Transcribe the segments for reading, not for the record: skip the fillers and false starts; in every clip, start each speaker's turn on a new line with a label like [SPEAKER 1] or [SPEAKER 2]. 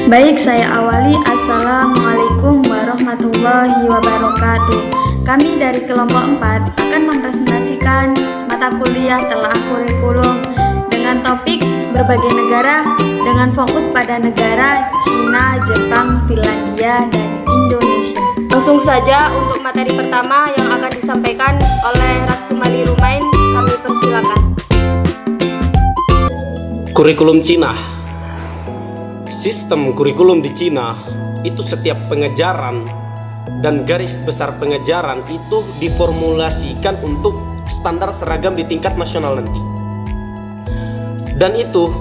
[SPEAKER 1] Baik, saya awali. Assalamualaikum warahmatullahi wabarakatuh. Kami dari kelompok 4 akan mempresentasikan mata kuliah telaah kurikulum dengan topik berbagai negara dengan fokus pada negara Cina, Jepang, Finlandia, dan Indonesia. Langsung saja untuk materi pertama yang akan disampaikan oleh Ratsumali Rumain, kami persilakan.
[SPEAKER 2] Kurikulum Cina. Sistem kurikulum di Cina itu setiap pengejaran dan garis besar pengejaran itu diformulasikan untuk standar seragam di tingkat nasional nanti. Dan itu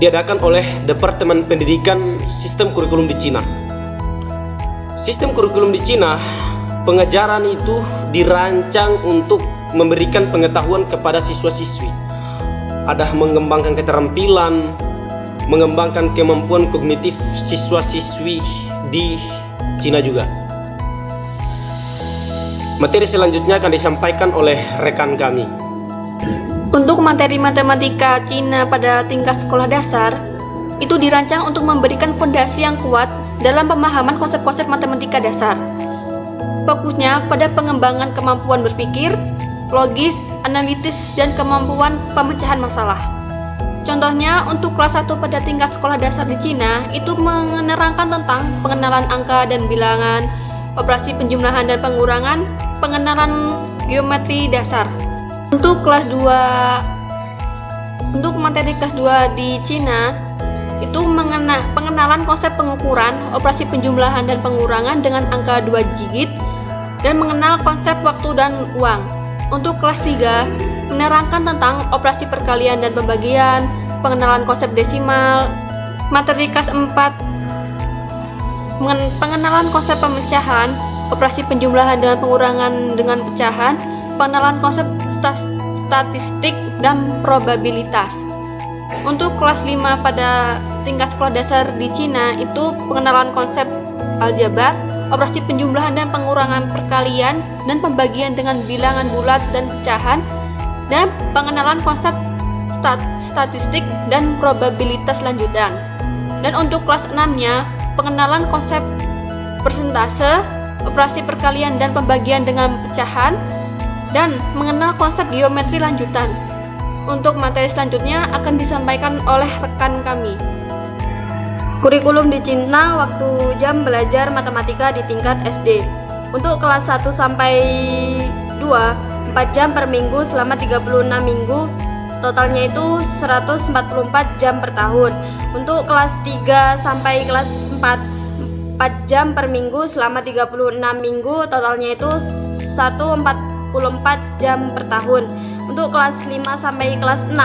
[SPEAKER 2] diadakan oleh Departemen Pendidikan Sistem Kurikulum di Cina. Sistem kurikulum di Cina, pengejaran itu dirancang untuk memberikan pengetahuan kepada siswa-siswi. Ada mengembangkan keterampilan, mengembangkan kemampuan kognitif siswa-siswi di Cina juga. Materi selanjutnya akan disampaikan oleh rekan kami.
[SPEAKER 3] Untuk materi matematika Cina pada tingkat sekolah dasar, itu dirancang untuk memberikan fondasi yang kuat dalam pemahaman konsep-konsep matematika dasar. Fokusnya pada pengembangan kemampuan berpikir, logis, analitis, dan kemampuan pemecahan masalah. Contohnya, untuk kelas 1 pada tingkat sekolah dasar di Cina, itu menerangkan tentang pengenalan angka dan bilangan, operasi penjumlahan dan pengurangan, pengenalan geometri dasar. Untuk materi kelas 2 di Cina, itu pengenalan konsep pengukuran, operasi penjumlahan dan pengurangan dengan angka 2 digit, dan mengenal konsep waktu dan uang. Untuk kelas 3, menerangkan tentang operasi perkalian dan pembagian, pengenalan konsep desimal. Materi kelas 4, pengenalan konsep pemecahan, operasi penjumlahan dengan pengurangan dengan pecahan, pengenalan konsep statistik dan probabilitas. Untuk kelas 5 pada tingkat sekolah dasar di Cina, itu pengenalan konsep aljabar, operasi penjumlahan dan pengurangan perkalian dan pembagian dengan bilangan bulat dan pecahan, dan pengenalan konsep statistik dan probabilitas lanjutan. Dan untuk kelas 6-nya, pengenalan konsep persentase, operasi perkalian dan pembagian dengan pecahan, dan mengenal konsep geometri lanjutan. Untuk materi selanjutnya akan disampaikan oleh rekan kami.
[SPEAKER 1] Kurikulum di Cina waktu jam belajar matematika di tingkat SD. Untuk kelas 1 sampai 2, 4 jam per minggu selama 36 minggu. Totalnya itu 144 jam per tahun. Untuk kelas 3 sampai kelas 4, 4 jam per minggu selama 36 minggu. Totalnya itu 144 jam per tahun. Untuk kelas 5 sampai kelas 6,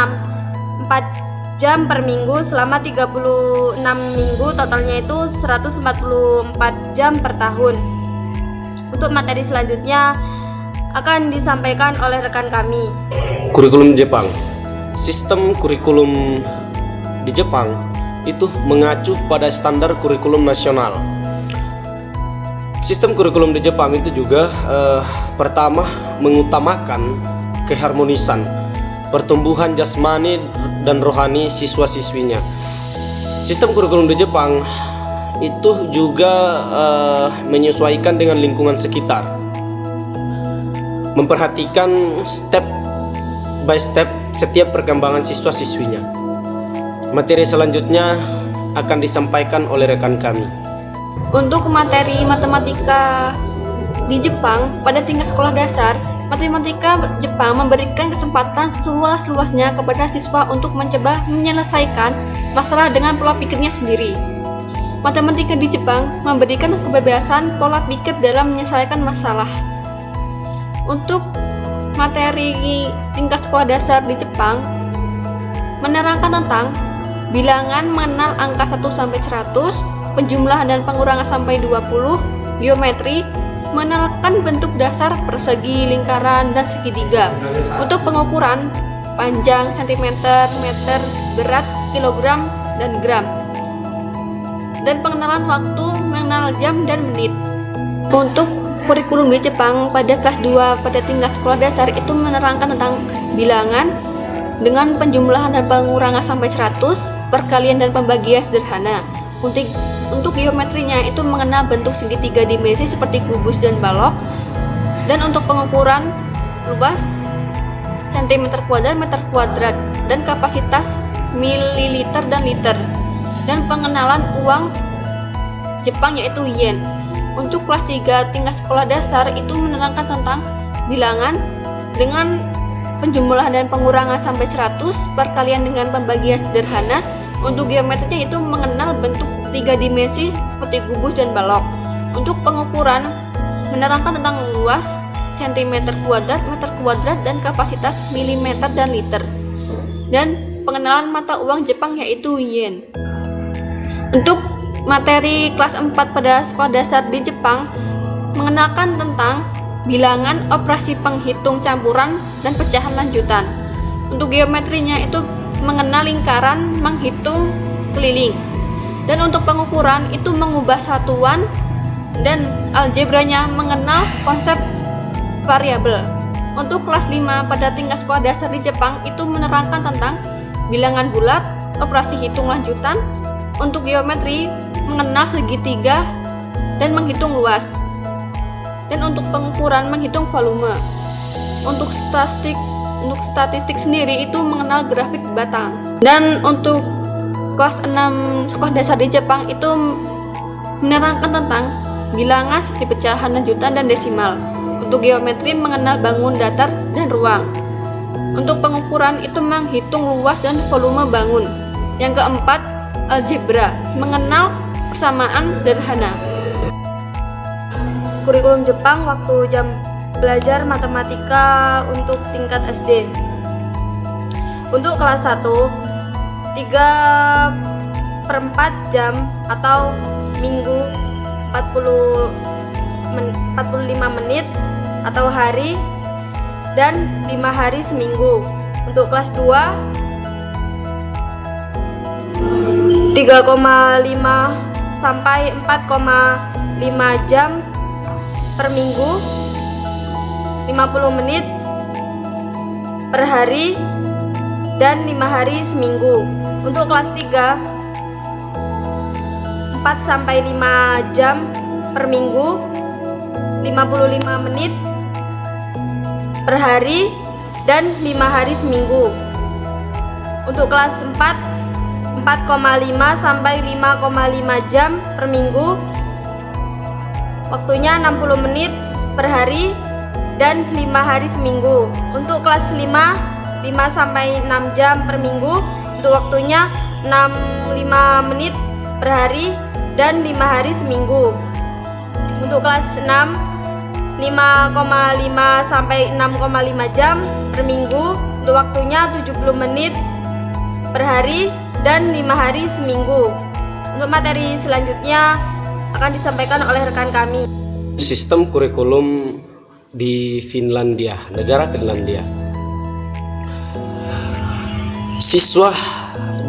[SPEAKER 1] 4 jam per minggu selama 36 minggu, totalnya itu 144 jam per tahun. Untuk materi selanjutnya akan disampaikan oleh rekan kami.
[SPEAKER 2] Kurikulum Jepang. Sistem kurikulum di Jepang itu mengacu pada standar kurikulum nasional. Sistem kurikulum di Jepang itu juga pertama mengutamakan keharmonisan, pertumbuhan jasmani dan rohani siswa-siswinya. Sistem kurikulum di Jepang itu juga menyesuaikan dengan lingkungan sekitar, memperhatikan step by step setiap perkembangan siswa-siswinya. Materi selanjutnya akan disampaikan oleh rekan kami.
[SPEAKER 3] Untuk materi matematika di Jepang pada tingkat sekolah dasar, matematika Jepang memberikan kesempatan seluas-luasnya kepada siswa untuk mencoba menyelesaikan masalah dengan pola pikirnya sendiri. Matematika di Jepang memberikan kebebasan pola pikir dalam menyelesaikan masalah. Untuk materi tingkat sekolah dasar di Jepang menerangkan tentang bilangan, mengenal angka 1 sampai 100, penjumlahan dan pengurangan sampai 20, geometri, mengenalkan bentuk dasar persegi, lingkaran, dan segitiga. Untuk pengukuran panjang, sentimeter, meter, berat, kilogram, dan gram. Dan pengenalan waktu, mengenal jam dan menit. Untuk kurikulum di Jepang pada kelas 2 pada tingkat sekolah dasar itu menerangkan tentang bilangan dengan penjumlahan dan pengurangan sampai 100, perkalian dan pembagian sederhana. Untuk geometrinya itu mengenal bentuk segitiga dimensi seperti kubus dan balok, dan untuk pengukuran luas cm kuadrat, meter kuadrat, dan kapasitas mililiter dan liter, dan pengenalan uang Jepang yaitu yen. Untuk kelas 3 tingkat sekolah dasar itu menerangkan tentang bilangan dengan penjumlahan dan pengurangan sampai 100, perkalian dengan pembagian sederhana. Untuk geometrinya itu mengenal bentuk 3 dimensi seperti kubus dan balok. Untuk pengukuran menerangkan tentang luas cm kuadrat, meter kuadrat, dan kapasitas milimeter dan liter, dan pengenalan mata uang Jepang yaitu yen. Untuk materi kelas 4 pada sekolah dasar di Jepang mengenalkan tentang bilangan, operasi penghitung campuran, dan pecahan lanjutan. Untuk geometrinya itu mengenal lingkaran, menghitung keliling, dan untuk pengukuran itu mengubah satuan, dan algebranya mengenal konsep variabel. Untuk kelas 5 pada tingkat sekolah dasar di Jepang itu menerangkan tentang bilangan bulat, operasi hitung lanjutan. Untuk geometri mengenal segitiga dan menghitung luas, dan untuk pengukuran menghitung volume. Untuk statistik sendiri itu mengenal grafik batang. Dan untuk kelas 6 sekolah dasar di Jepang itu menerangkan tentang bilangan seperti pecahan, lanjutan, dan desimal. Untuk geometri mengenal bangun datar dan ruang. Untuk pengukuran itu menghitung luas dan volume bangun. Yang keempat, algebra, mengenal persamaan sederhana.
[SPEAKER 1] Kurikulum Jepang waktu jam belajar matematika untuk tingkat SD. Untuk kelas 1, 3/4 jam atau minggu 45 menit atau hari, dan 5 hari seminggu. Untuk kelas 2, 3,5 sampai 4,5 jam per minggu, 50 menit per hari, dan 5 hari seminggu. Untuk kelas 3, 4 sampai 5 jam per minggu, 55 menit per hari, dan 5 hari seminggu. Untuk kelas 4, 4,5 sampai 5,5 jam per minggu, waktunya 60 menit per hari, dan 5 hari seminggu. Untuk kelas 5, 5 sampai 6 jam per minggu, untuk waktunya 65 menit per hari, dan 5 hari seminggu. Untuk kelas 6, 5,5 sampai 6,5 jam per minggu, untuk waktunya 70 menit per hari, dan 5 hari seminggu. Untuk materi selanjutnya akan disampaikan oleh rekan kami.
[SPEAKER 2] Sistem kurikulum di Finlandia, negara Finlandia. Siswa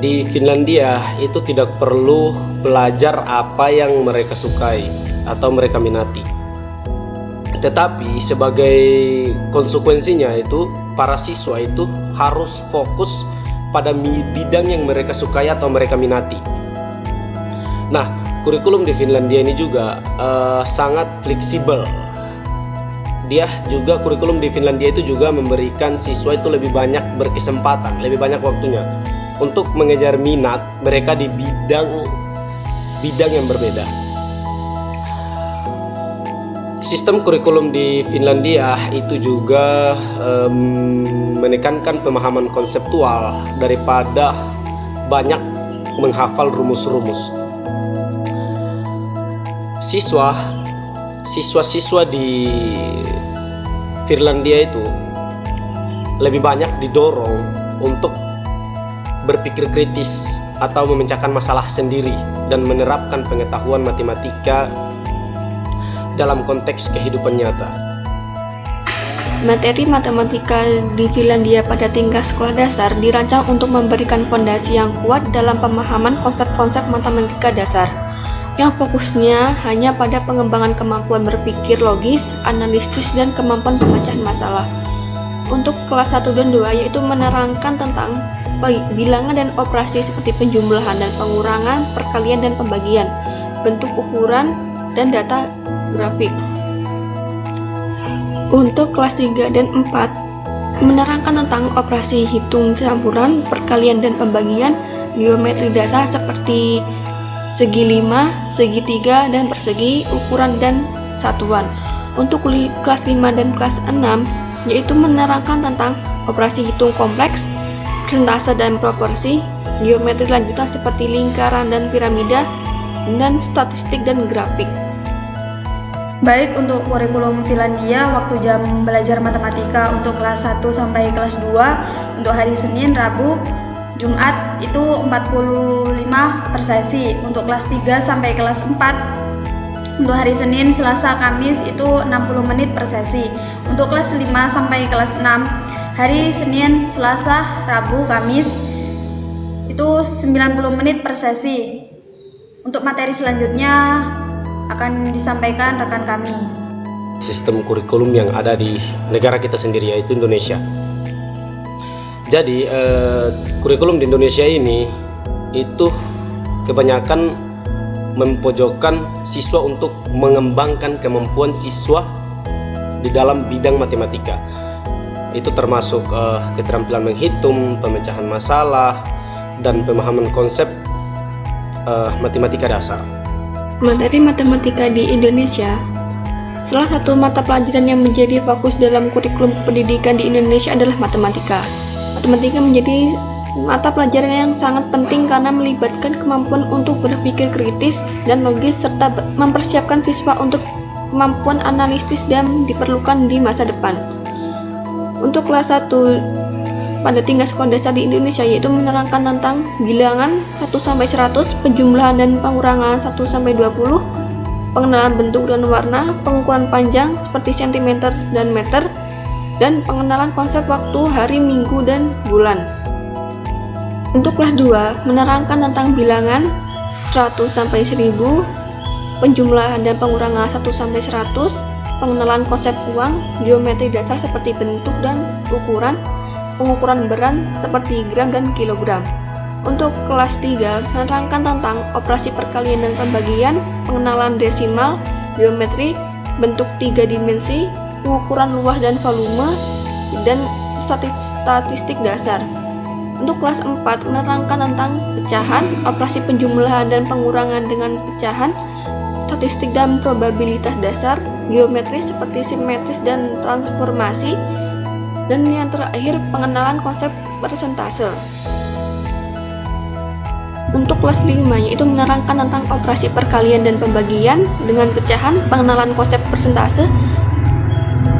[SPEAKER 2] di Finlandia itu tidak perlu belajar apa yang mereka sukai atau mereka minati. Tetapi sebagai konsekuensinya itu para siswa itu harus fokus pada bidang yang mereka sukai atau mereka minati. Nah, kurikulum di Finlandia ini juga sangat fleksibel. Kurikulum di Finlandia itu juga memberikan siswa itu lebih banyak berkesempatan, lebih banyak waktunya untuk mengejar minat mereka di bidang yang berbeda. Sistem kurikulum di Finlandia itu juga menekankan pemahaman konseptual daripada banyak menghafal rumus-rumus. Siswa-siswa di Finlandia itu lebih banyak didorong untuk berpikir kritis atau memecahkan masalah sendiri dan menerapkan pengetahuan matematika dalam konteks kehidupan nyata.
[SPEAKER 3] Materi matematika di Finlandia pada tingkat sekolah dasar dirancang untuk memberikan fondasi yang kuat dalam pemahaman konsep-konsep matematika dasar, yang fokusnya hanya pada pengembangan kemampuan berpikir logis, analitis, dan kemampuan pemecahan masalah. Untuk kelas 1 dan 2 yaitu menerangkan tentang bilangan dan operasi seperti penjumlahan dan pengurangan, perkalian dan pembagian, bentuk ukuran, dan data grafik. Untuk kelas 3 dan 4 menerangkan tentang operasi hitung campuran, perkalian dan pembagian, geometri dasar seperti segi 5, segitiga, dan persegi, ukuran dan satuan. Untuk kelas 5 dan kelas 6 yaitu menerangkan tentang operasi hitung kompleks, persentase dan proporsi, geometri lanjutan seperti lingkaran dan piramida, dan statistik dan grafik.
[SPEAKER 1] Baik, untuk kurikulum Finlandia, waktu jam belajar matematika untuk kelas 1 sampai kelas 2, untuk hari Senin, Rabu, Jumat itu 45 per sesi. Untuk kelas 3 sampai kelas 4, untuk hari Senin, Selasa, Kamis itu 60 menit per sesi. Untuk kelas 5 sampai kelas 6, hari Senin, Selasa, Rabu, Kamis itu 90 menit per sesi. Untuk materi selanjutnya akan disampaikan rekan kami.
[SPEAKER 2] Sistem kurikulum yang ada di negara kita sendiri, yaitu Indonesia. Jadi kurikulum di Indonesia ini itu kebanyakan mempojokkan siswa untuk mengembangkan kemampuan siswa di dalam bidang matematika. Itu termasuk keterampilan menghitung, pemecahan masalah, dan pemahaman konsep matematika dasar.
[SPEAKER 3] Materi matematika di Indonesia. Salah satu mata pelajaran yang menjadi fokus dalam kurikulum pendidikan di Indonesia adalah matematika. Matematika menjadi mata pelajaran yang sangat penting karena melibatkan kemampuan untuk berpikir kritis dan logis serta mempersiapkan siswa untuk kemampuan analisis dan diperlukan di masa depan. Untuk kelas 1 pada tingkat sekolah dasar di Indonesia yaitu menerangkan tentang bilangan 1-100, penjumlahan dan pengurangan 1-20, pengenalan bentuk dan warna, pengukuran panjang seperti cm dan meter, dan pengenalan konsep waktu, hari, minggu, dan bulan. Untuk kelas 2 menerangkan tentang bilangan 100-1000, penjumlahan dan pengurangan 1-100, pengenalan konsep uang, geometri dasar seperti bentuk dan ukuran, pengukuran berat seperti gram dan kilogram. Untuk kelas 3 menerangkan tentang operasi perkalian dan pembagian, pengenalan desimal, geometri, bentuk 3 dimensi, pengukuran luas dan volume, dan statistik dasar. Untuk kelas 4 menerangkan tentang pecahan, operasi penjumlahan dan pengurangan dengan pecahan, statistik dan probabilitas dasar, geometri seperti simetris dan transformasi, dan yang terakhir pengenalan konsep persentase. Untuk kelas 5 yaitu menerangkan tentang operasi perkalian dan pembagian dengan pecahan, pengenalan konsep persentase,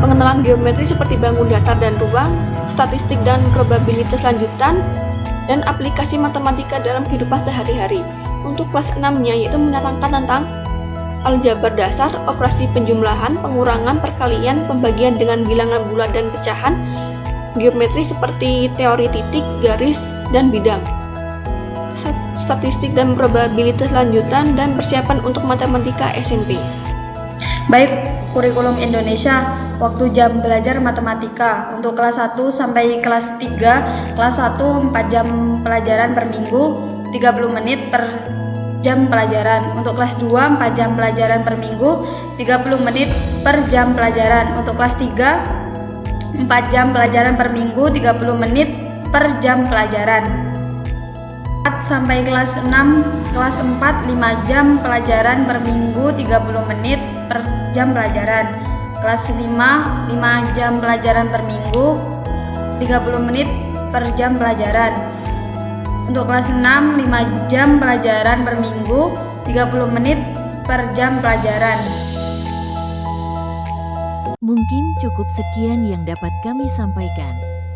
[SPEAKER 3] pengenalan geometri seperti bangun datar dan ruang, statistik dan probabilitas lanjutan, dan aplikasi matematika dalam kehidupan sehari-hari. Untuk kelas 6-nya yaitu menerangkan tentang aljabar dasar, operasi penjumlahan, pengurangan, perkalian, pembagian dengan bilangan bulat dan pecahan, geometri seperti teori titik, garis, dan bidang, statistik dan probabilitas lanjutan, dan persiapan untuk matematika SMP.
[SPEAKER 1] Baik, kurikulum Indonesia, waktu jam belajar matematika untuk kelas 1 sampai kelas 3, kelas 1 4 jam pelajaran per minggu, 30 menit per jam pelajaran. Untuk kelas 2 4 jam pelajaran per minggu, 30 menit per jam pelajaran. Untuk kelas 3 4 jam pelajaran per minggu, 30 menit per jam pelajaran. 4 sampai kelas 6, kelas 4 5 jam pelajaran per minggu, 30 menit per jam pelajaran. Kelas 5 5 jam pelajaran per minggu, 30 menit per jam pelajaran. Untuk kelas 6 5 jam pelajaran per minggu, 30 menit per jam pelajaran.
[SPEAKER 4] Mungkin cukup sekian yang dapat kami sampaikan.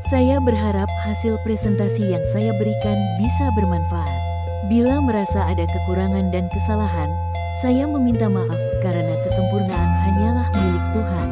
[SPEAKER 4] Saya berharap hasil presentasi yang saya berikan bisa bermanfaat. Bila merasa ada kekurangan dan kesalahan, saya meminta maaf karena kesempurnaan hanyalah milik Tuhan.